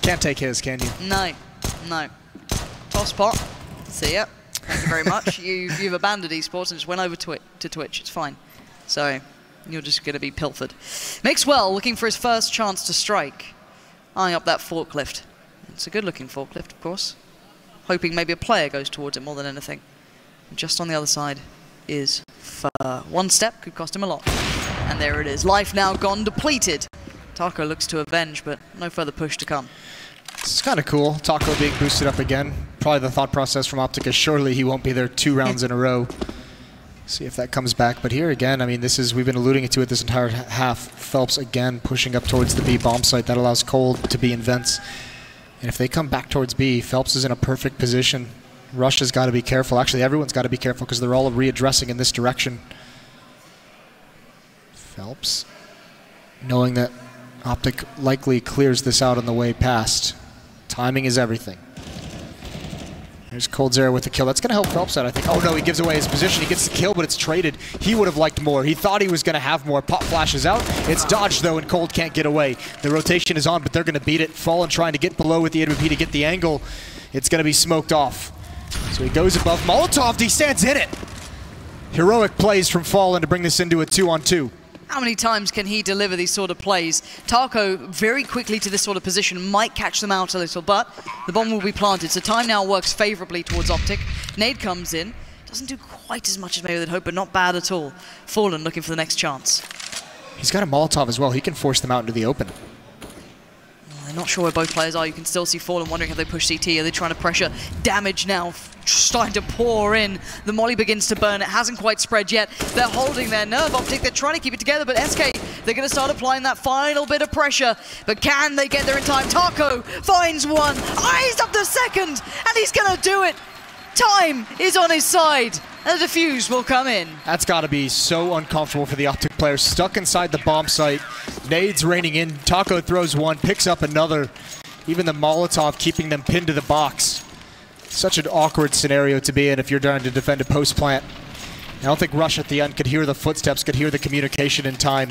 Can't take his, can you? No, no. Toss pot. See ya. Thank you very much. You've abandoned esports and just went over to Twitch. It's fine. So you're just going to be pilfered. Mixwell looking for his first chance to strike. Eyeing up that forklift. It's a good-looking forklift, of course. Hoping maybe a player goes towards it more than anything. And just on the other side is Fur. One step could cost him a lot. And there it is. Life now gone, depleted. Taco looks to avenge, but no further push to come. This is kind of cool. Taco being boosted up again. Probably the thought process from OpTic is surely he won't be there 2 rounds in a row. See if that comes back. But here again, I mean, this is, we've been alluding to it this entire half. Phelps again pushing up towards the B bomb site. That allows Cold to be in vents. And if they come back towards B, Phelps is in a perfect position. Rush has got to be careful. Actually, everyone's got to be careful because they're all readdressing in this direction. Phelps, knowing that OpTic likely clears this out on the way past. Timing is everything. There's Coldzera with the kill. That's going to help Phelps out, I think. Oh no, he gives away his position. He gets the kill, but it's traded. He would have liked more. He thought he was going to have more. Pop flashes out. It's dodged, though, and Cold can't get away. The rotation is on, but they're going to beat it. Fallen trying to get below with the AWP to get the angle. It's going to be smoked off. So he goes above Molotov. He stands in it. Heroic plays from Fallen to bring this into a 2-on-2. How many times can he deliver these sort of plays? Taco very quickly to this sort of position might catch them out a little, but the bomb will be planted. So time now works favorably towards OpTic. Nade comes in. Doesn't do quite as much as maybe they'd hope, but not bad at all. Fallen looking for the next chance. He's got a Molotov as well. He can force them out into the open. I'm not sure where both players are. You can still see Fallen wondering if they push CT. Are they trying to pressure? Damage now starting to pour in. The molly begins to burn. It hasn't quite spread yet. They're holding their nerve. OpTic, they're trying to keep it together, but SK, they're going to start applying that final bit of pressure. But can they get there in time? Taco finds one. Eyes up the second, and he's going to do it. Time is on his side. And the defuse will come in. That's got to be so uncomfortable for the OpTic players. Stuck inside the bomb site. Nades raining in. Taco throws one, picks up another. Even the Molotov keeping them pinned to the box. Such an awkward scenario to be in if you're trying to defend a post plant. I don't think Rush at the end could hear the footsteps, could hear the communication in time.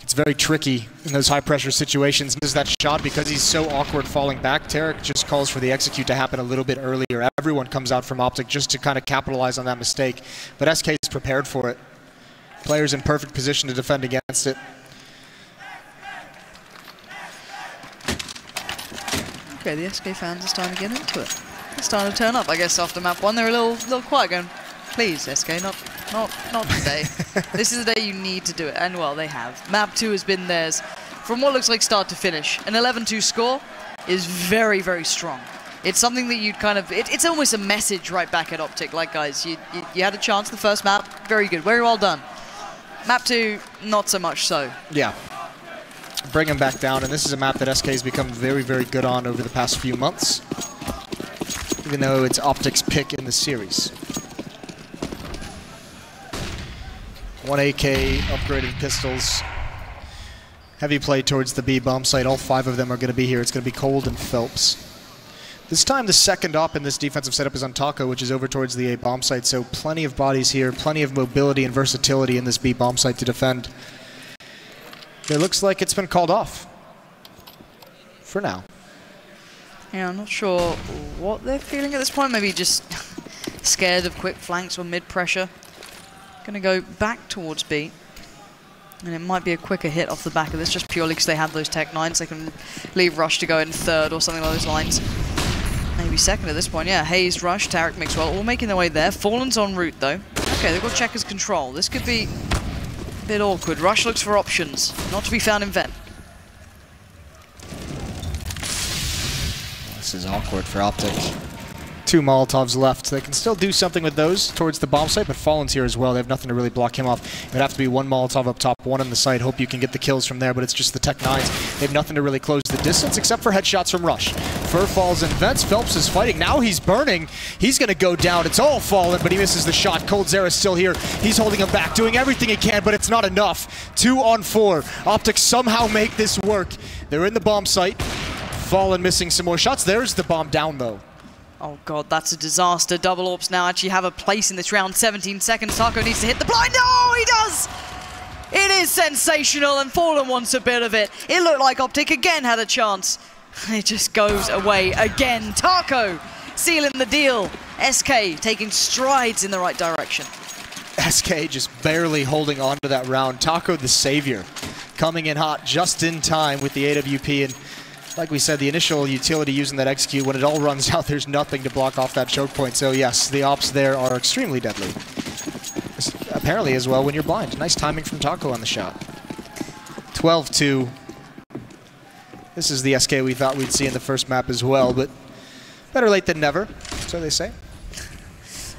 It's very tricky in those high-pressure situations. Misses that shot because he's so awkward falling back. Tarek just calls for the execute to happen a little bit earlier. Everyone comes out from OpTic just to kind of capitalize on that mistake. But SK is prepared for it. Players in perfect position to defend against it. Okay, the SK fans are starting to get into it. They're starting to turn up, I guess, after map 1. They're a little quiet, going, please, SK, not today. This is the day you need to do it, and well, they have. Map 2 has been theirs from what looks like start to finish. An 11-2 score is very, very strong. It's something that you'd kind of, it's almost a message right back at OpTic, like, guys, you had a chance the first map, very good, very well done. Map 2, not so much so. Yeah. Bring him back down, and this is a map that SK has become very, very good on over the past few months, even though it's OpTic's pick in the series. 1 AK, upgraded pistols. Heavy play towards the B bomb site. All 5 of them are going to be here. It's going to be Cold and Phelps. This time the second op in this defensive setup is on Taco, which is over towards the A bomb site, so plenty of bodies here, plenty of mobility and versatility in this B bomb site to defend. It looks like it's been called off. For now. Yeah, I'm not sure what they're feeling at this point. Maybe just scared of quick flanks or mid-pressure. Going to go back towards B. And it might be a quicker hit off the back of this, just purely because they have those Tech 9s. They can leave Rush to go in third or something along those lines. Maybe second at this point, yeah. Hayes, Rush, Tarek, Mixwell, all making their way there. Fallen's en route, though. Okay, they've got Checkers control. This could be a bit awkward. Rush looks for options, not to be found in Vent. This is awkward for OpTic. 2 Molotovs left. They can still do something with those towards the bomb site, but Fallen's here as well. They have nothing to really block him off. It would have to be 1 Molotov up top, 1 on the site. Hope you can get the kills from there, but it's just the Tech 9s. They have nothing to really close the distance except for headshots from Rush. Fur falls in vents. Phelps is fighting. Now he's burning. He's going to go down. It's all Fallen, but he misses the shot. Coldzera's still here. He's holding him back, doing everything he can, but it's not enough. 2 on 4. OpTic somehow make this work. They're in the bomb site. Fallen missing some more shots. There's the bomb down, though. Oh god, that's a disaster. Double AWPs now actually have a place in this round. 17 seconds. Taco needs to hit the blind. No, he does! It is sensational, and Fallen wants a bit of it. It looked like OpTic again had a chance. It just goes away again. Taco sealing the deal. SK taking strides in the right direction. SK just barely holding on to that round. Taco the savior coming in hot just in time with the AWP. And like we said, the initial utility using that execute, when it all runs out, there's nothing to block off that choke point. So yes, the ops there are extremely deadly. Apparently as well when you're blind. Nice timing from Taco on the shot. 12-2. This is the SK we thought we'd see in the first map as well, but better late than never, so they say.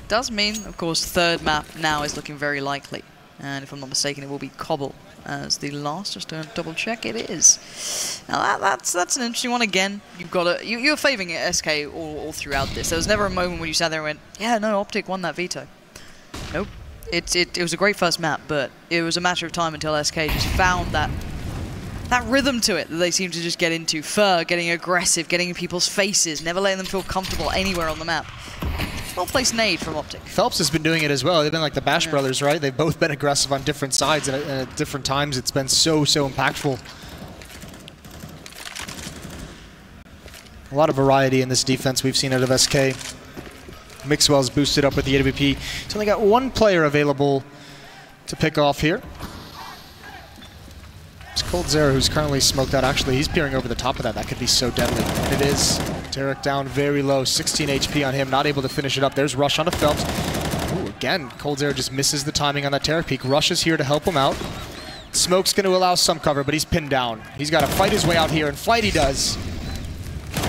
Does mean, of course, third map now is looking very likely. And if I'm not mistaken, it will be Cobble as the last. Just to double check, it is. Now that's an interesting one again. You're favoring SK all throughout this. There was never a moment when you sat there and went, yeah, no, OpTic won that veto. Nope. It was a great first map, but it was a matter of time until SK just found that rhythm to it that they seem to just get into. Getting aggressive, getting in people's faces, never letting them feel comfortable anywhere on the map. Well-placed nade from OpTic. Phelps has been doing it as well. They've been like the Bash brothers, right? They've both been aggressive on different sides, and at different times it's been so impactful. A lot of variety in this defense we've seen out of SK. Mixwell's boosted up with the AWP. He's only got one player available to pick off here. It's coldzera, who's currently smoked out. Actually, he's peering over the top of that. That could be so deadly. And it is. Derek down very low. 16 HP on him. Not able to finish it up. There's Rush onto Phelps. Ooh, again, coldzera just misses the timing on that Derek peek. Rush is here to help him out. Smoke's going to allow some cover, but he's pinned down. He's got to fight his way out here, and fight he does.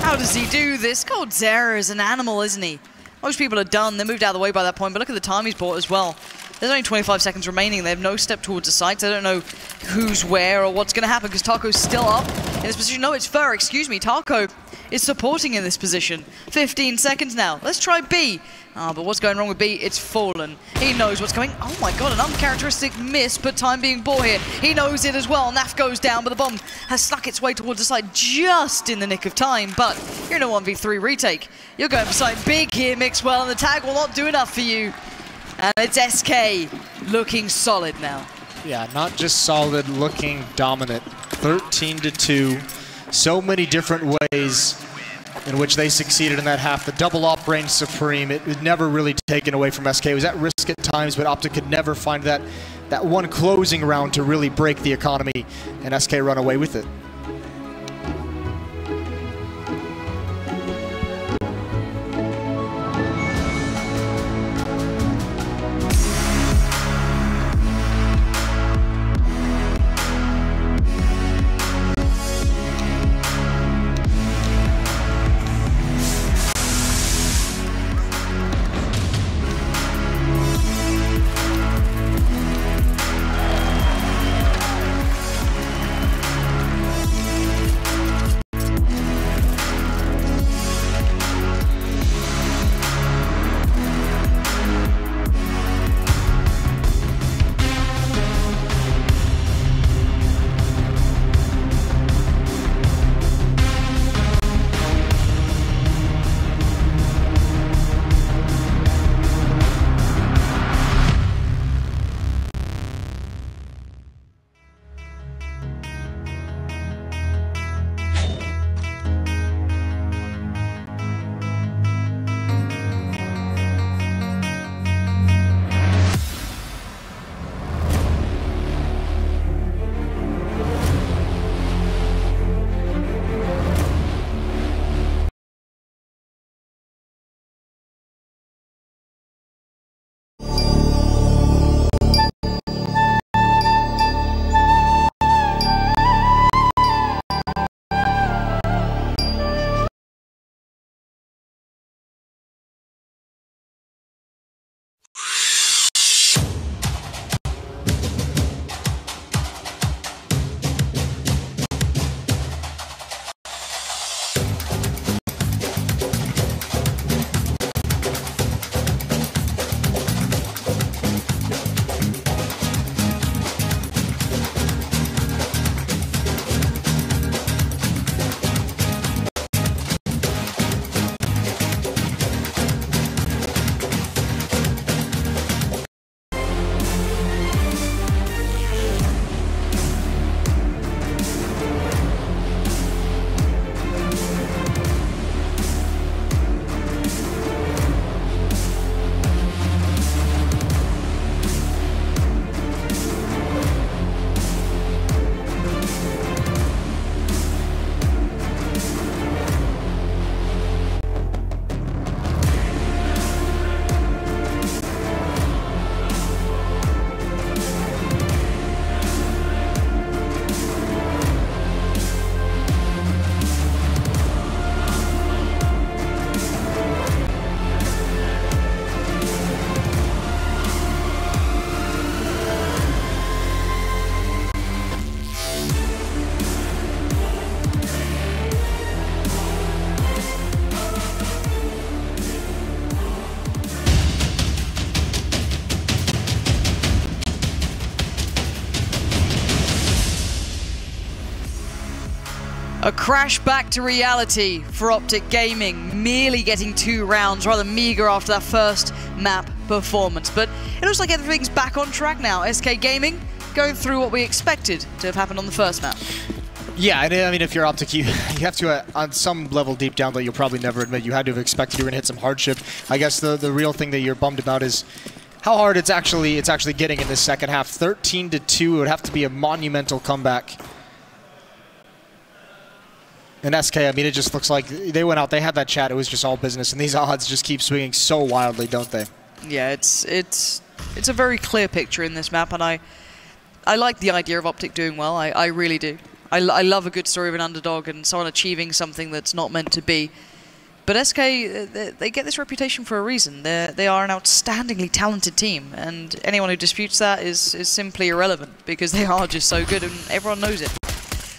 How does he do this? coldzera is an animal, isn't he? Most people are done. They're moved out of the way by that point, but look at the time he's bought as well. There's only 25 seconds remaining. They have no step towards the site. They don't know who's where or what's going to happen because Taco's still up in this position. No, it's Fur, excuse me. Taco is supporting in this position. 15 seconds now. Let's try B. But what's going wrong with B? It's Fallen. He knows what's coming. Oh my god, an uncharacteristic miss, but time being bought here. He knows it as well. Naf goes down, but the bomb has snuck its way towards the site just in the nick of time. But you're in a 1v3 retake. You're going for something big here, Mixwell, and the tag will not do enough for you. And it's SK looking solid now. Yeah, not just solid, looking dominant. 13-2. So many different ways in which they succeeded in that half. The double op range supreme, it was never really taken away from SK. It was at risk at times, but OpTic could never find that one closing round to really break the economy, and SK run away with it. A crash back to reality for OpTic Gaming, merely getting 2 rounds, rather meager after that first map performance. But it looks like everything's back on track now. SK Gaming going through what we expected to have happened on the first map. Yeah, I mean, if you're OpTic, you have to, on some level deep down that you'll probably never admit, you had to have expected you were going to hit some hardship. I guess the real thing that you're bummed about is how hard it's actually getting in this second half. 13-2, it would have to be a monumental comeback. And SK, I mean, it just looks like they went out, they had that chat, it was just all business, and these odds just keep swinging so wildly, don't they? Yeah, it's a very clear picture in this map, and I like the idea of OpTic doing well, I really do. I love a good story of an underdog and someone achieving something that's not meant to be. But SK, they get this reputation for a reason. They are an outstandingly talented team, and anyone who disputes that is simply irrelevant, because they are just so good, and everyone knows it.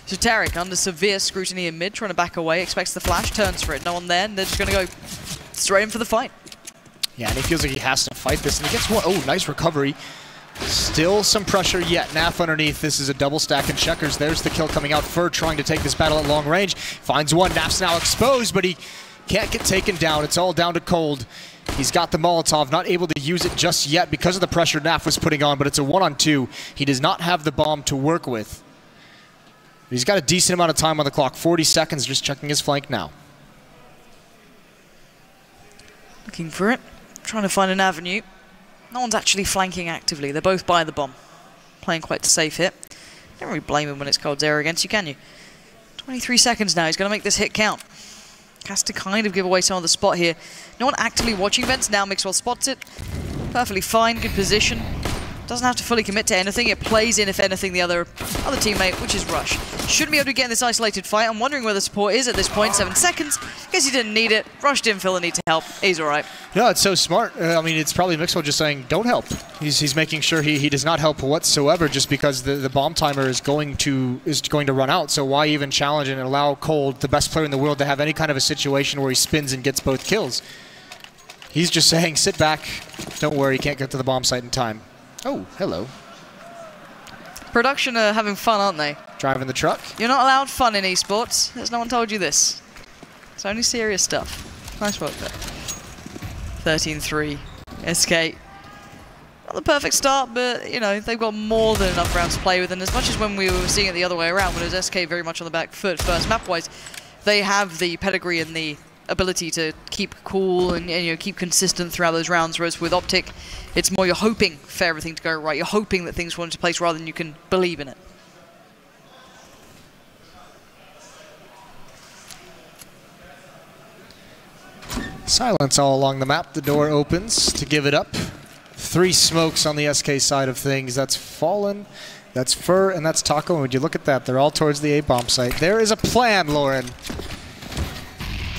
So Tarek, under severe scrutiny in mid, trying to back away, expects the flash, turns for it, no one there, and they're just going to go straight in for the fight. Yeah, and he feels like he has to fight this, and he gets one. Oh, nice recovery. Still some pressure yet. Naf underneath. This is a double stack and checkers. There's the kill coming out. Fur trying to take this battle at long range. Finds one. Naf's now exposed, but he can't get taken down. It's all down to Cold. He's got the Molotov, not able to use it just yet because of the pressure Naf was putting on, but it's a 1-on-2. He does not have the bomb to work with. He's got a decent amount of time on the clock. 40 seconds, just checking his flank now. Looking for it. Trying to find an avenue. No one's actually flanking actively. They're both by the bomb. Playing quite safe here. Don't really blame him when it's coldzera against you, can you? 23 seconds now. He's going to make this hit count. Has to kind of give away some of the spot here. No one actively watching vents. Now Mixwell spots it. Perfectly fine. Good position. Doesn't have to fully commit to anything. It plays in, if anything, the other teammate, which is Rush. Shouldn't be able to get in this isolated fight. I'm wondering where the support is at this point. 7 seconds. Guess he didn't need it. Rush didn't feel the need to help. He's all right. No, it's so smart. I mean, it's probably Mixwell just saying, don't help. He's making sure he does not help whatsoever, just because the bomb timer is going to run out. So why even challenge and allow Cold, the best player in the world, to have any kind of a situation where he spins and gets both kills? He's just saying, sit back. Don't worry, you can't get to the bomb site in time. Oh, hello. Production are having fun, aren't they? Driving the truck. You're not allowed fun in esports. Has no one told you this? It's only serious stuff. Nice work there. 13-3. SK. Not the perfect start, but, you know, they've got more than enough rounds to play with. And as much as when we were seeing it the other way around, when it was SK very much on the back foot first map-wise, they have the pedigree and the ability to keep cool and you know, keep consistent throughout those rounds, whereas with OpTic, it's more you're hoping for everything to go right. You're hoping that things fall into place rather than you can believe in it. Silence all along the map. The door opens to give it up. 3 smokes on the SK side of things. That's Fallen, that's Fur, and that's Taco. And would you look at that? They're all towards the A-bomb site. There is a plan, Lauren.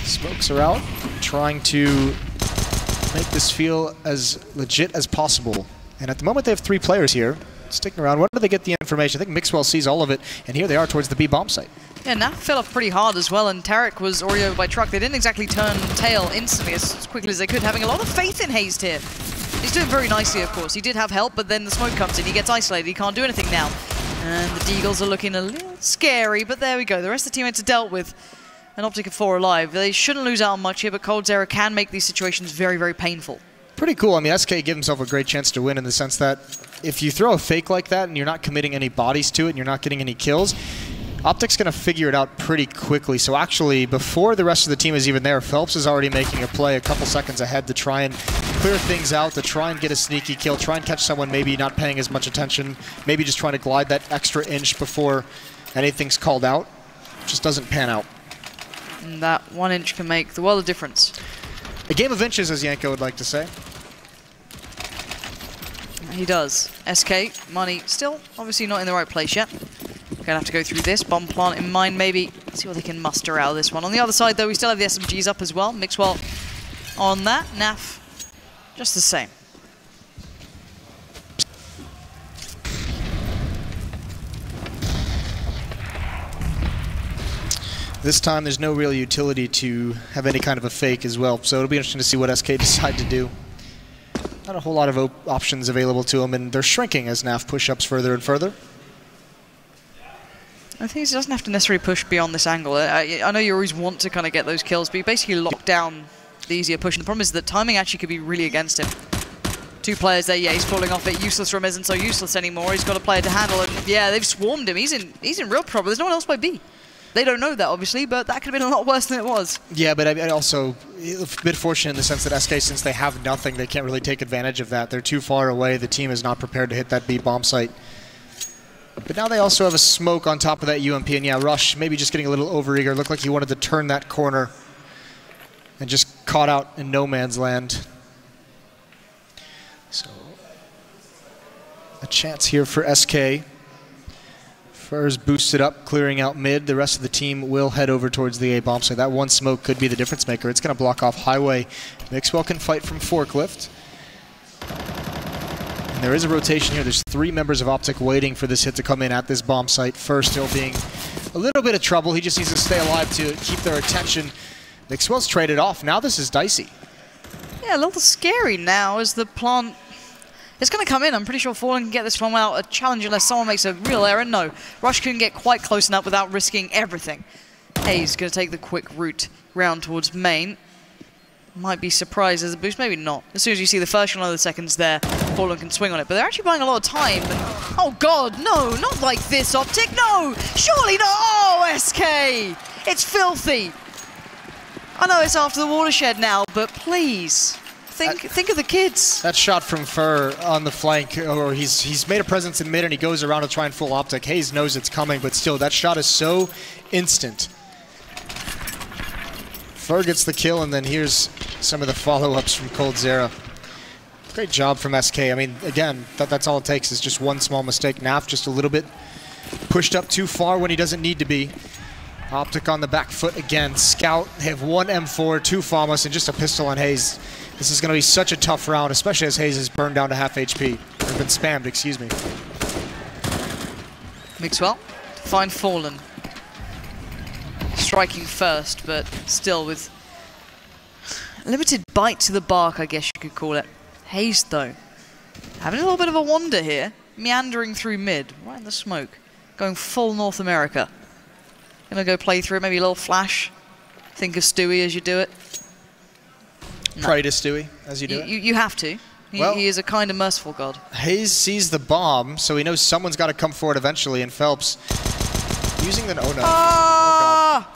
Smokes are out, trying to make this feel as legit as possible. And at the moment they have 3 players here, sticking around. Where do they get the information? I think Mixwell sees all of it, and here they are towards the B-bomb site. Yeah, Naf fell off pretty hard as well, and Tarek was already over by truck. They didn't exactly turn tail instantly as quickly as they could, having a lot of faith in Hazed here. He's doing very nicely, of course. He did have help, but then the smoke comes in. He gets isolated. He can't do anything now. And the Deagles are looking a little scary, but there we go. The rest of the teammates are dealt with. And OpTic are 4 alive. They shouldn't lose out on much here, but coldzera can make these situations very, very painful. Pretty cool. I mean, SK give himself a great chance to win in the sense that if you throw a fake like that and you're not committing any bodies to it and you're not getting any kills, OpTic's going to figure it out pretty quickly. So actually, before the rest of the team is even there, Phelps is already making a play a couple seconds ahead to try and clear things out, to try and get a sneaky kill, try and catch someone maybe not paying as much attention, maybe just trying to glide that extra inch before anything's called out. Just doesn't pan out. And that 1 inch can make the world of difference. A game of inches, as Yanko would like to say. He does. SK, money, still obviously not in the right place yet. Gonna have to go through this. Bomb plant in mind, maybe. See what they can muster out of this one. On the other side, though, we still have the SMGs up as well. Mixwell on that. Naf, just the same. This time, there's no real utility to have any kind of a fake as well, so it'll be interesting to see what SK decide to do. Not a whole lot of options available to them, and they're shrinking as NAF push-ups further and further. I think he doesn't have to necessarily push beyond this angle. I know you always want to kind of get those kills, but you basically lock down the easier push. And the problem is that timing actually could be really against him. 2 players there, yeah, he's falling off it. Useless Room isn't so useless anymore. He's got a player to handle, and yeah, they've swarmed him. He's in real trouble. There's no one else by B. They don't know that, obviously, but that could have been a lot worse than it was. Yeah, but I also a bit fortunate in the sense that SK, since they have nothing, they can't really take advantage of that. They're too far away. The team is not prepared to hit that B bomb site. But now they also have a smoke on top of that UMP, and yeah, Rush maybe just getting a little overeager. Looked like he wanted to turn that corner and just caught out in no man's land. So, a chance here for SK. Furs boosted up, clearing out mid. The rest of the team will head over towards the A bomb site. That one smoke could be the difference maker. It's going to block off Highway. Mixwell can fight from Forklift. And there is a rotation here. There's 3 members of OpTic waiting for this hit to come in at this bomb site. Furs still being a little bit of trouble. He just needs to stay alive to keep their attention. Mixwell's traded off. Now this is dicey. Yeah, a little scary now as the plant is going to come in. I'm pretty sure Fallen can get this one without a challenge unless someone makes a real error. No, Rush couldn't get quite close enough without risking everything. Hayes going to take the quick route round towards main. Might be surprised as a boost, maybe not. As soon as you see the first one of the seconds there, Fallen can swing on it. But they're actually buying a lot of time. And, oh god, no, not like this, OpTic, no! Surely not! Oh, SK! It's filthy! I know it's after the watershed now, but please, think of the kids. That shot from Fur on the flank, or he's made a presence in mid and he goes around to try and fool OpTic. Hayes knows it's coming, but still, that shot is so instant. Fur gets the kill, and then here's some of the follow-ups from coldzera. Great job from SK. I mean, again, that's all it takes is just one small mistake. Naf just a little bit pushed up too far when he doesn't need to be. OpTic on the back foot again. Scout, they have 1 M4, 2 FAMAS, and just a pistol on Hayes. This is going to be such a tough round, especially as Hayes is burned down to half HP. Or been spammed, excuse me. Mixwell, find Fallen. Striking first, but still with limited bite to the bark, I guess you could call it. Hayes, though, having a little bit of a wander here, meandering through mid, right in the smoke, going full North America. Gonna go play through, maybe a little flash. Think of Stewie as you do it. No. Pray to Stewie as you do it. You have to. He is a kind and merciful god. Hayes sees the bomb, so he knows someone's got to come forward eventually, and Phelps using the... Oh, no. Oh,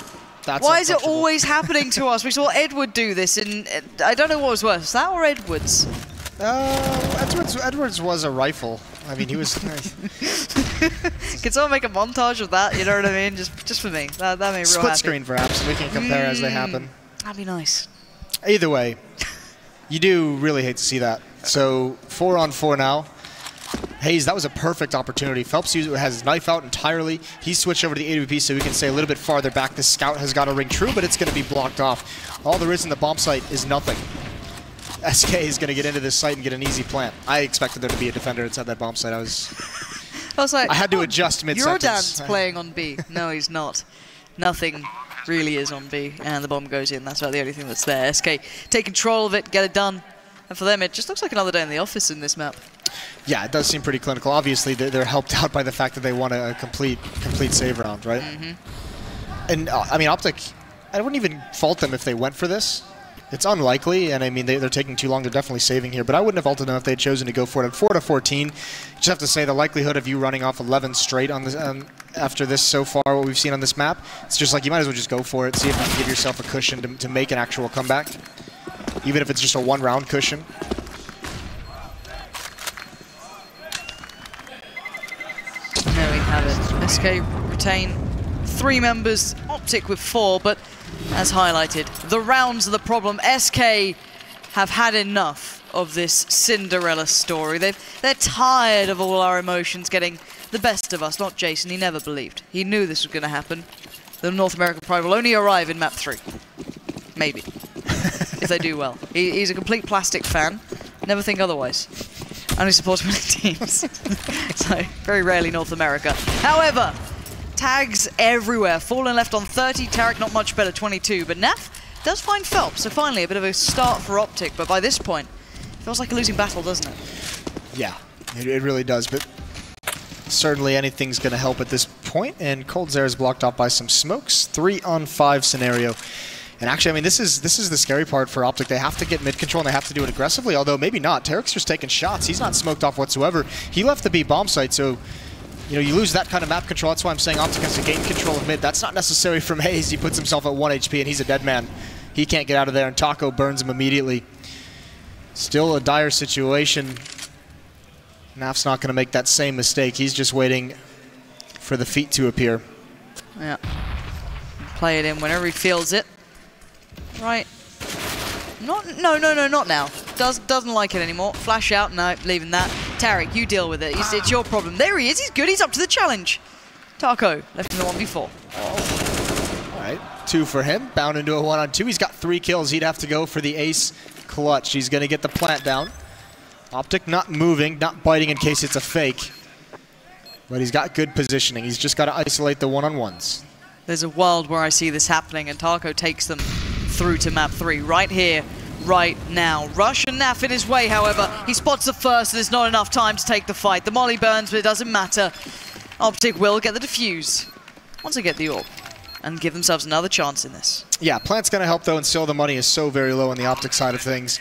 that's why is it always happening to us? We saw Edward do this, and I don't know what was worse, that or Edwards? Edwards was a rifle. I mean, he was... Can someone make a montage of that? You know what I mean? Just for me. That made me real Split happy. Screen, perhaps, and we can compare as they happen. That'd be nice. Either way, you do really hate to see that. So, 4-on-4 now. Hayes, that was a perfect opportunity. Phelps has his knife out entirely. He switched over to the AWP so we can stay a little bit farther back. The scout has got to ring true, but it's going to be blocked off. All there is in the bomb site is nothing. SK is going to get into this site and get an easy plant. I expected there to be a defender inside that bomb site. I was like, I had to adjust mid-sentence. Eurodan's playing on B. No, he's not. Nothing really is on B, and the bomb goes in. That's about the only thing that's there. SK take control of it, get it done. And for them, it just looks like another day in the office in this map. Yeah, it does seem pretty clinical. Obviously, they're helped out by the fact that they want a complete save round, right? Mm-hmm. And, I mean, OpTic, I wouldn't even fault them if they went for this. It's unlikely, and I mean, they're taking too long. They're definitely saving here, but I wouldn't have faulted them if they had chosen to go for it. At 4-14, just have to say the likelihood of you running off 11 straight on this, after this so far, what we've seen on this map, it's just like you might as well just go for it, see if you can give yourself a cushion to make an actual comeback, even if it's just a one-round cushion. There we have it. SK retain 3 members, OpTic with 4, but as highlighted, the rounds are the problem. SK have had enough of this Cinderella story. They're tired of all our emotions getting the best of us. Not Jason, he never believed. He knew this was going to happen. The North American Pride will only arrive in map 3. Maybe. If they do well. He's a complete plastic fan. Never think otherwise. Only supports winning teams. So, very rarely North America. However, tags everywhere. Fallen left on 30, Tarek not much better, 22. But Naf does find Phelps, so finally a bit of a start for OpTic. But by this point, it feels like a losing battle, doesn't it? Yeah, it really does. But certainly anything's going to help at this point. point, and coldzera is blocked off by some smokes. 3-on-5 scenario. And actually, I mean, this is the scary part for OpTic. They have to get mid control, and they have to do it aggressively, although maybe not. Tarek's just taking shots. He's not smoked off whatsoever. He left the B bomb site, so you know, you lose that kind of map control. That's why I'm saying OpTic has to gain control of mid. That's not necessary from Hayes. He puts himself at 1 HP, and he's a dead man. He can't get out of there, and Taco burns him immediately. Still a dire situation. Naf's not going to make that same mistake. He's just waiting for the feet to appear. Yeah. Play it in whenever he feels it. Right. No, not now. Doesn't like it anymore. Flash out. No, leaving that. Tarek, you deal with it. It's your problem. There he is. He's good. He's up to the challenge. Taco left in the 1v4. All right. 2 for him. Bound into a 1-on-2. He's got 3 kills. He'd have to go for the ace clutch. He's going to get the plant down. OpTic not moving, not biting in case it's a fake. But he's got good positioning. He's just got to isolate the 1-on-1s. There's a world where I see this happening, and Taco takes them through to map 3 right here, right now. Rush and Naf in his way, however. He spots the first, and there's not enough time to take the fight. The molly burns, but it doesn't matter. OpTic will get the defuse once they get the orb and give themselves another chance in this. Yeah, plant's going to help, though, and still the money is so very low on the OpTic side of things.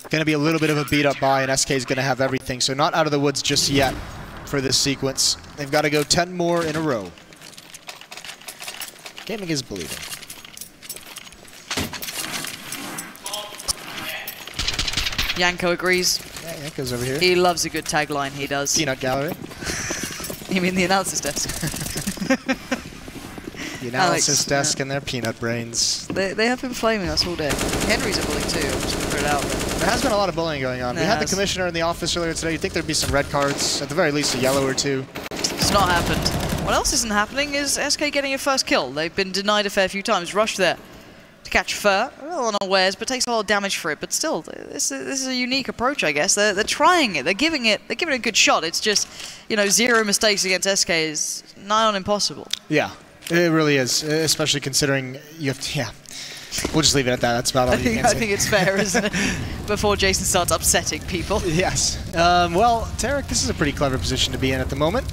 Going to be a little bit of a beat-up buy, and SK is going to have everything, so not out of the woods just yet for this sequence. They've got to go 10 more in a row. Gaming is believing. Yanko agrees. Yeah, Yanko's over here. He loves a good tagline, he does. Peanut gallery. You mean the analysis desk? The analysis desk and their peanut brains. They have been flaming us all day. Henry's a bully too, I'm just going to put it out there. There has been a lot of bullying going on. We had the commissioner in the office earlier today. You'd think there'd be some red cards, at the very least a yellow or 2. It's not happened. What else isn't happening is SK getting a first kill. They've been denied a fair few times. Rush there to catch Fur. A little unawares, but takes a lot of damage for it. But still, this is a unique approach, I guess. They're trying it. They're giving it a good shot. It's just, you know, 0 mistakes against SK is nigh on impossible. Yeah, it really is, especially considering you have to, yeah. We'll just leave it at that. That's about all you can say. I think it's fair, isn't it? Before Jason starts upsetting people. Yes. Well, Tarek, this is a pretty clever position to be in at the moment.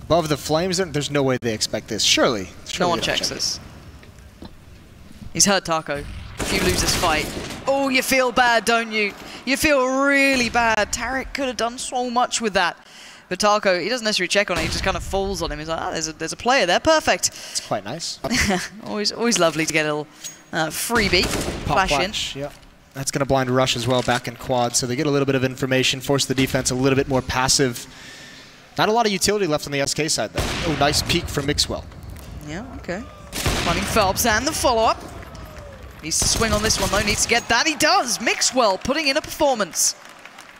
Above the flames, there's no way they expect this. Surely no one checks this. He's hurt Taco. If you lose this fight, oh, you feel bad, don't you? You feel really bad. Tarek could have done so much with that. But Taco, he doesn't necessarily check on it, he just kind of falls on him. He's like, oh, there's a player there, perfect. It's quite nice. always lovely to get a little freebie. Flash in. Yeah. That's going to blind Rush as well back in quad, so they get a little bit of information, force the defense a little bit more passive. Not a lot of utility left on the SK side, though. Oh, nice peek from Mixwell. Yeah, okay. Finding Phelps and the follow-up. Needs to swing on this one, though. Needs to get that. He does. Mixwell putting in a performance.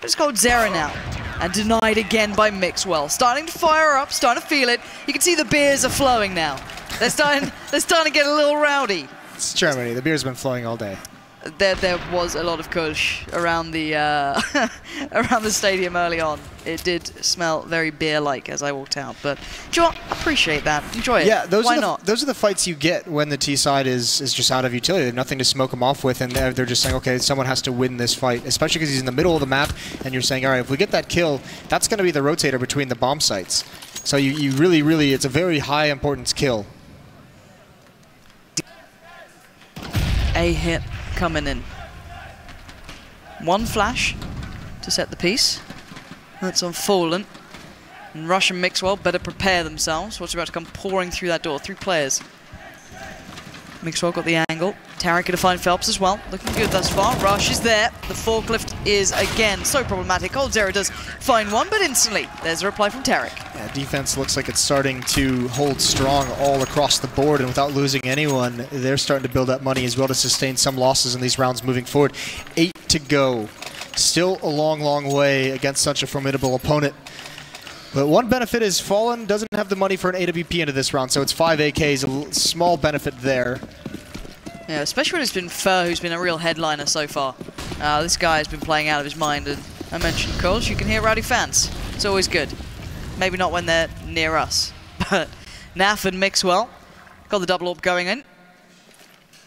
But it's called Zera now. And denied again by Mixwell. Starting to fire up, starting to feel it. You can see the beers are flowing now. They're starting to get a little rowdy. It's Germany. The beer's been flowing all day. There was a lot of kush around the around the stadium early on. It did smell very beer-like as I walked out, but do you know what? Appreciate that. Enjoy it. Yeah, Why not? Those are the fights you get when the T side is just out of utility. They have nothing to smoke them off with, and they're just saying, okay, someone has to win this fight, especially because he's in the middle of the map, and you're saying, all right, if we get that kill, that's going to be the rotator between the bomb sites. So you really, it's a very high importance kill. A hit coming in. One flash to set the piece. That's on Fallen. And Rush and Mixwell better prepare themselves. What's about to come pouring through that door? 3 players. Mixwell got the angle. Tarek gonna find Phelps as well. Looking good thus far. Rush is there. The forklift is again so problematic. coldzera does find one, but instantly there's a reply from Tarek. Yeah, defense looks like it's starting to hold strong all across the board, and without losing anyone, they're starting to build up money as well to sustain some losses in these rounds moving forward. 8 to go. Still a long way against such a formidable opponent. But one benefit is Fallen doesn't have the money for an AWP into this round, so it's 5 AKs, a small benefit there. Yeah, especially when it's been Fur who's been a real headliner so far. This guy has been playing out of his mind, and I mentioned Coles, you can hear rowdy fans. It's always good. Maybe not when they're near us. But Naf and Mixwell got the double orb going in.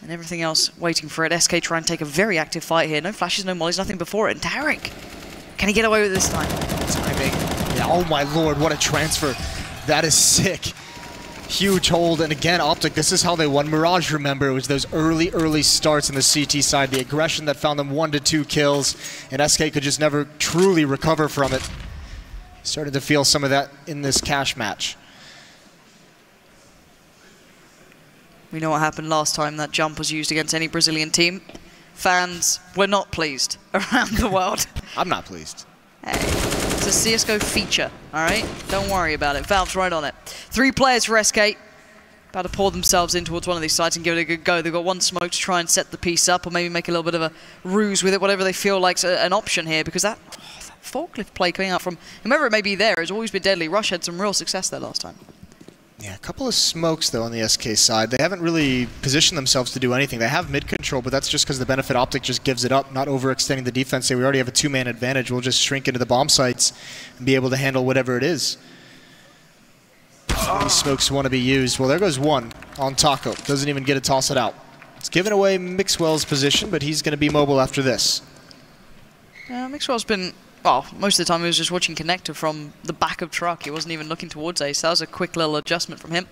And everything else waiting for it. SK try and take a very active fight here. No flashes, no mollies, nothing before it. And Tarek, can he get away with it this time? Timing. Yeah, oh my lord, what a transfer. That is sick. Huge hold, and again, OpTic, this is how they won Mirage, remember. It was those early starts in the CT side, the aggression that found them 1 to 2 kills, and SK could just never truly recover from it. Started to feel some of that in this cash match. We know what happened last time that jump was used against any Brazilian team. Fans were not pleased around the world. I'm not pleased. Hey, it's a CSGO feature, all right? Don't worry about it. Valve's right on it. 3 players for SK. About to pour themselves in towards one of these sites and give it a good go. They've got 1 smoke to try and set the piece up, or maybe make a little bit of a ruse with it, whatever they feel like's an option here, because that forklift play coming out from whomever it may be there has always been deadly. Rush had some real success there last time. Yeah, a couple of smokes, though, on the SK side. They haven't really positioned themselves to do anything. They have mid-control, but that's just because the benefit OpTic just gives it up, not overextending the defense. Say we already have a 2-man advantage. We'll just shrink into the bomb sites and be able to handle whatever it is. These smokes want to be used. Well, there goes one on Taco. Doesn't even get to toss it out. It's given away Mixwell's position, but he's going to be mobile after this. Mixwell's been... Well, most of the time he was just watching Connector from the back of truck. He wasn't even looking towards Ace. That was a quick little adjustment from him.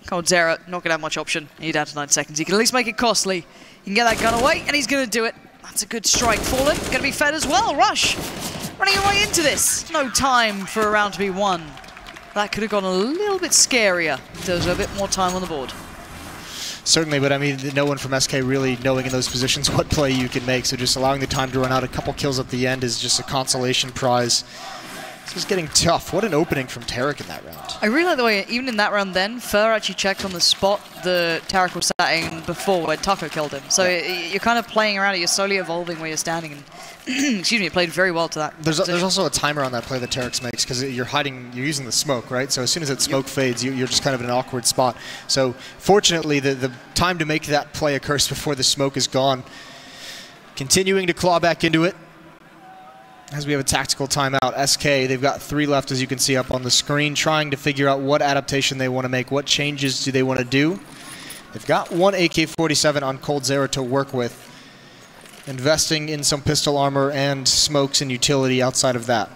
coldzera, not going to have much option. He's down to 9 seconds. He can at least make it costly. He can get that gun away, and he's going to do it. That's a good strike. Fallen, going to be fed as well. Rush, running away into this. No time for a round to be won. That could have gone a little bit scarier if there was a bit more time on the board. Certainly, but I mean, no one from SK really knowing in those positions what play you can make, so just allowing the time to run out. A couple kills at the end is just a consolation prize. This is getting tough. What an opening from Tarek in that round. I really like the way, even in that round then, Fur actually checked on the spot the Tarek was sat in before when Taco killed him. So you're kind of playing around it, you're slowly evolving where you're standing, and excuse me, it played very well to that. There's also a timer on that play that Tarek makes, because you're using the smoke, right? So as soon as that smoke fades, you're just kind of in an awkward spot. So fortunately, the time to make that play occurs before the smoke is gone. Continuing to claw back into it. As we have a tactical timeout, SK, they've got 3 left, as you can see up on the screen, trying to figure out what adaptation they want to make, what changes do they want to do. They've got 1 AK-47 on coldzera to work with, investing in some pistol armor and smokes and utility outside of that.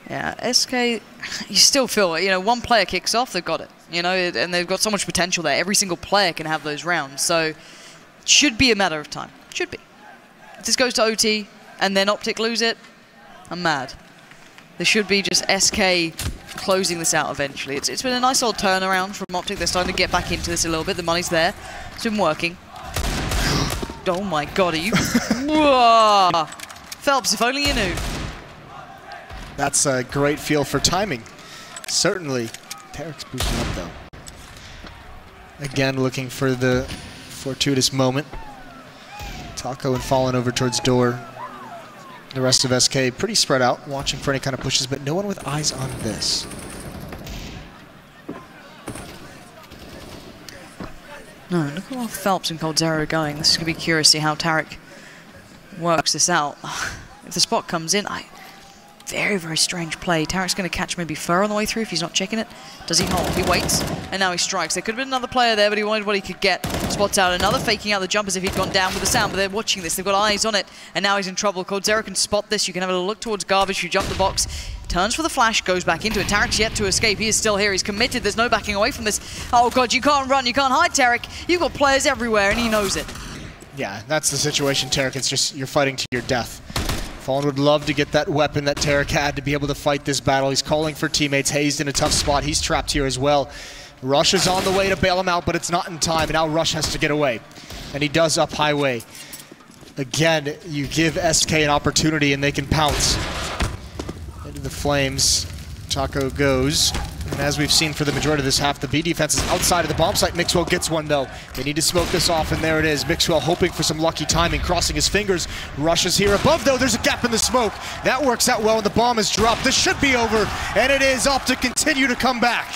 Yeah, SK, you still feel it. You know, one player kicks off, they've got it. You know, and they've got so much potential there. Every single player can have those rounds, so it should be a matter of time. Should be. If this goes to OT, and then OpTic lose it, I'm mad. There should be just SK closing this out eventually. It's been a nice old turnaround from OpTic. They're starting to get back into this a little bit. The money's there. It's been working. Oh my god, are you... Whoa! Phelps, if only you knew. That's a great feel for timing. Certainly. Tarek's boosting up, though. Again, looking for the fortuitous moment. Taco and Fallen over towards door. The rest of SK pretty spread out, watching for any kind of pushes, but no one with eyes on this. No, look at how Phelps and coldzera are going. This is going to be curious to see how Tarek works this out. If the spot comes in, very, very strange play. Tarek's going to catch maybe Fur on the way through if he's not checking it. Does he not? He waits, and now he strikes. There could have been another player there, but he wanted what he could get. Spots out another, faking out the jump as if he'd gone down with the sound, but they're watching this. They've got eyes on it, and now he's in trouble. coldzera can spot this. You can have a look towards Garbage, who jumped the box. Turns for the flash, goes back into it. Tarek's yet to escape. He is still here. He's committed. There's no backing away from this. Oh, God, you can't run. You can't hide, Tarek. You've got players everywhere, and he knows it. Yeah, that's the situation, Tarek. It's just you're fighting to your death. Fallen would love to get that weapon that Tarek had to be able to fight this battle. He's calling for teammates. Hazed in a tough spot. He's trapped here as well. Rush is on the way to bail him out, but it's not in time, and now Rush has to get away. And he does up highway. Again, you give SK an opportunity, and they can pounce. Into the flames, Taco goes. And as we've seen for the majority of this half, the B defense is outside of the bomb site. Mixwell gets one, though. They need to smoke this off, and there it is. Mixwell hoping for some lucky timing, crossing his fingers. Rush is here above, though. There's a gap in the smoke. That works out well, and the bomb is dropped. This should be over, and it is. OpTic continue to come back.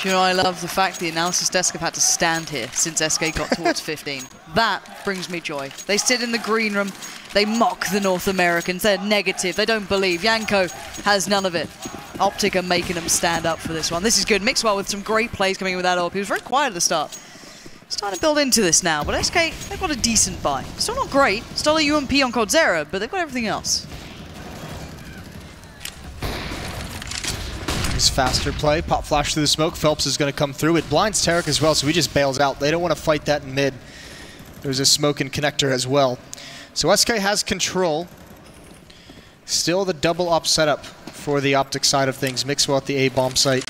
Do you know, I love the fact the analysis desk have had to stand here since SK got towards 15. That brings me joy. They sit in the green room, they mock the North Americans, they're negative, they don't believe. Yanko has none of it. OpTic are making them stand up for this one. This is good. Mixwell with some great plays coming in with that AWP. He was very quiet at the start. starting to build into this now, but SK, they've got a decent buy. Still not great, still a UMP on coldzera, but they've got everything else. Faster play, pop flash through the smoke. Phelps is going to come through. It blinds Tarek as well, so he just bails out. They don't want to fight that in mid. There's a smoke and connector as well. So SK has control. Still the double up setup for the OpTic side of things. Mixwell at the A bomb site.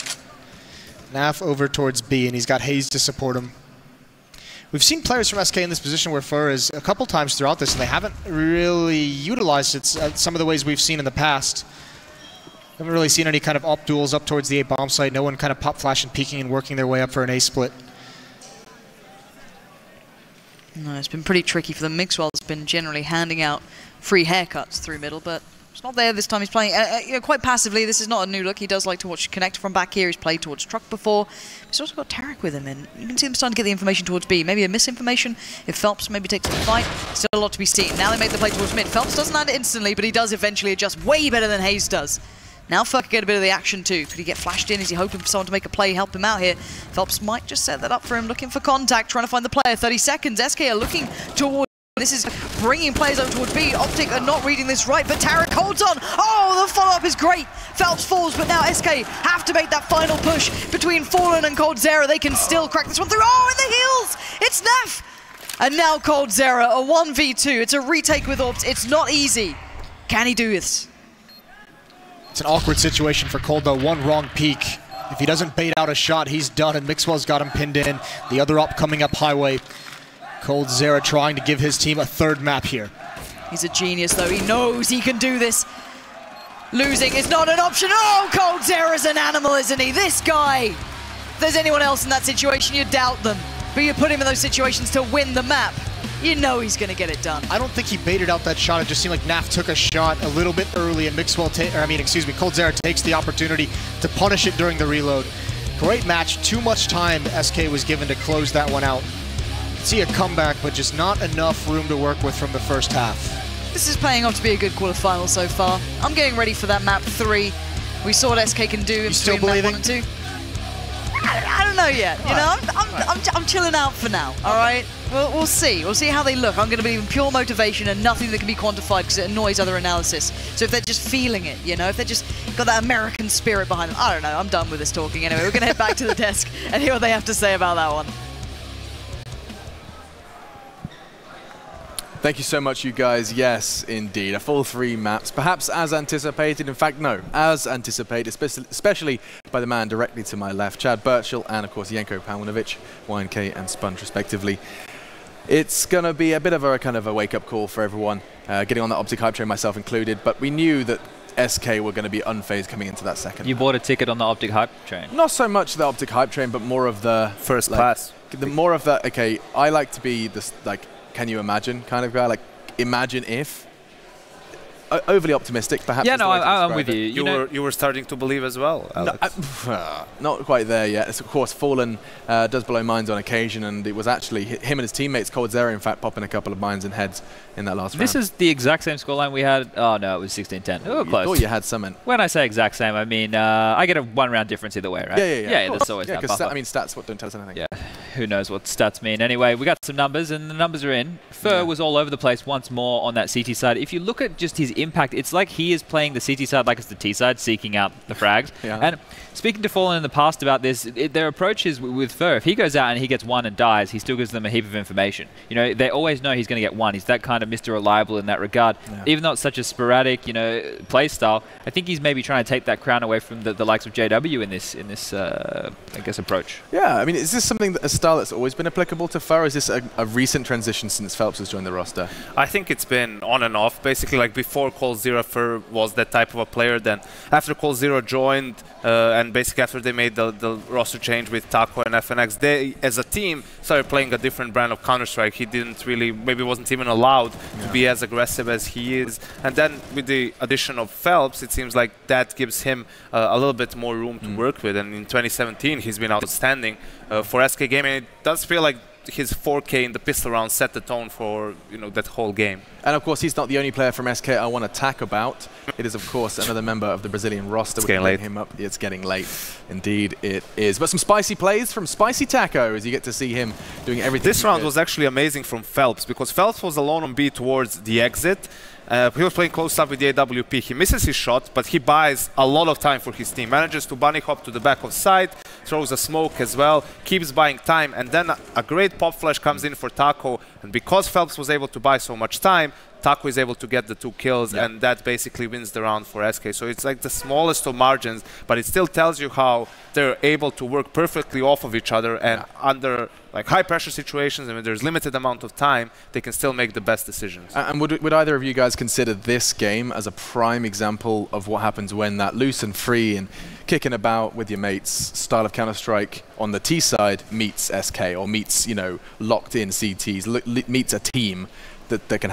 Naf over towards B, and he's got Hayes to support him. We've seen players from SK in this position where Fur is a couple times throughout this, and they haven't really utilized it some of the ways we've seen in the past. Haven't really seen any kind of op duels up towards the A bomb site. No one kind of pop flashing, peeking, and working their way up for an A split. No, it's been pretty tricky for them. Mixwell's been generally handing out free haircuts through middle, but it's not there this time. He's playing you know, quite passively. This is not a new look. He does like to watch connect from back here. He's played towards truck before. He's also got Tarek with him, and you can see him starting to get the information towards B. Maybe a misinformation if Phelps maybe takes the fight. Still a lot to be seen. Now they make the play towards mid. Phelps doesn't land it instantly, but he does eventually adjust way better than Hayes does. Now Fur can get a bit of the action too. Could he get flashed in? Is he hoping for someone to make a play, help him out here? Phelps might just set that up for him, looking for contact, trying to find the player. 30 seconds. SK are looking towards. This is bringing players over towards B. OpTic are not reading this right, but Tarek holds on. Oh, the follow-up is great. Phelps falls, but now SK have to make that final push between Fallen and coldzera. They can still crack this one through. Oh, in the heels! It's Naf! And now coldzera, a 1v2. It's a retake with Opt. It's not easy. Can he do this? It's an awkward situation for Cold, though. One wrong peek. If he doesn't bait out a shot, he's done, and Mixwell's got him pinned in. The other op coming up highway. coldzera trying to give his team a third map here. He's a genius, though. He knows he can do this. Losing is not an option. Oh, coldzera's an animal, isn't he? This guy. If there's anyone else in that situation, you doubt them. But you put him in those situations to win the map. You know he's going to get it done. I don't think he baited out that shot. It just seemed like Naf took a shot a little bit early, and coldzera takes the opportunity to punish it during the reload. Great match. Too much time SK was given to close that one out. See a comeback, but just not enough room to work with from the first half. This is paying off to be a good quarterfinal so far. I'm getting ready for that map 3. We saw what SK can do in between map 1 and 2. I don't know yet. You know, I'm chilling out for now. All right, we'll see. We'll see how they look. I'm going to believe in pure motivation and nothing that can be quantified because it annoys other analysis. So if they're just feeling it, you know, if they're just got that American spirit behind them, I don't know. I'm done with this talking anyway. We're going to head back to the desk and hear what they have to say about that one. Thank you so much, you guys. Yes, indeed. A full 3 maps, perhaps as anticipated. In fact, no, as anticipated, especially by the man directly to my left, Chad Birchall, and of course, Jenko Pawlowicz, YNK and Sponge, respectively. It's going to be a bit of a kind of a wake-up call for everyone, getting on the OpTic hype train, myself included, but we knew that SK were going to be unfazed coming into that second. You bought a ticket on the OpTic hype train? Not so much the OpTic hype train, but more of the... First class. More of the, okay, I like to be this, like, can you imagine kind of guy, like imagine if. Overly optimistic, perhaps. Yeah, no, I'm with you. You were starting to believe as well, Alex. No, not quite there yet. It's, of course, Fallen does blow minds on occasion, and it was actually him and his teammates, coldzera, in fact, popping a couple of minds and heads in that last round. This is the exact same scoreline we had. Oh, no, it was 16-10. Oh, close. I thought you had something. When I say exact same, I mean, I get a 1 round difference either way, right? Yeah, there's always that buffer. I mean, stats don't tell us anything. Yeah, who knows what stats mean. Anyway, we got some numbers, and the numbers are in. Fur was all over the place once more on that CT side. If you look at just his impact, it's like he is playing the CT side like it's the T side, seeking out the frags. And speaking to Fallen in the past about this, their approach is with Fur, if he goes out and he gets 1 and dies, he still gives them a heap of information. You know, they always know he's going to get 1. He's that kind of Mr. Reliable in that regard. Even though it's such a sporadic, you know, play style, I think he's maybe trying to take that crown away from the likes of JW in this I guess, approach. Yeah, I mean, is this something, a style that's always been applicable to Fur, or is this a recent transition since Phelps has joined the roster? I think it's been on and off. Basically, like before coldzera, Fur was that type of a player. Then after coldzera joined, and basically after they made the roster change with Taco and FNX, they, as a team, started playing a different brand of Counter-Strike. He didn't really, maybe wasn't even allowed to be as aggressive as he is. And then with the addition of Phelps, it seems like that gives him a little bit more room to work with. And in 2017, he's been outstanding for SK Gaming. It does feel like his 4K in the pistol round set the tone for that whole game. And of course, he's not the only player from SK I want to talk about. It is, of course, another member of the Brazilian roster. It's getting late. Him up. It's getting late. Indeed, it is. But some spicy plays from Spicy Taco, as you get to see him doing everything. This round was actually amazing from Phelps, because Phelps was alone on B towards the exit. He was playing close up with the AWP. He misses his shot, but he buys a lot of time for his team. Manages to bunny hop to the back of side, throws a smoke as well, keeps buying time, and then a great pop flash comes in for Taco. And because Phelps was able to buy so much time, Taco is able to get the 2 kills, and that basically wins the round for SK. So it's like the smallest of margins, but it still tells you how they're able to work perfectly off of each other, and under like high pressure situations, and when there's limited amount of time, they can still make the best decisions. And would either of you guys consider this game as a prime example of what happens when that loose and free and kicking about with your mates style of Counter-Strike on the T side meets SK, or meets, locked in CTs, meets a team that can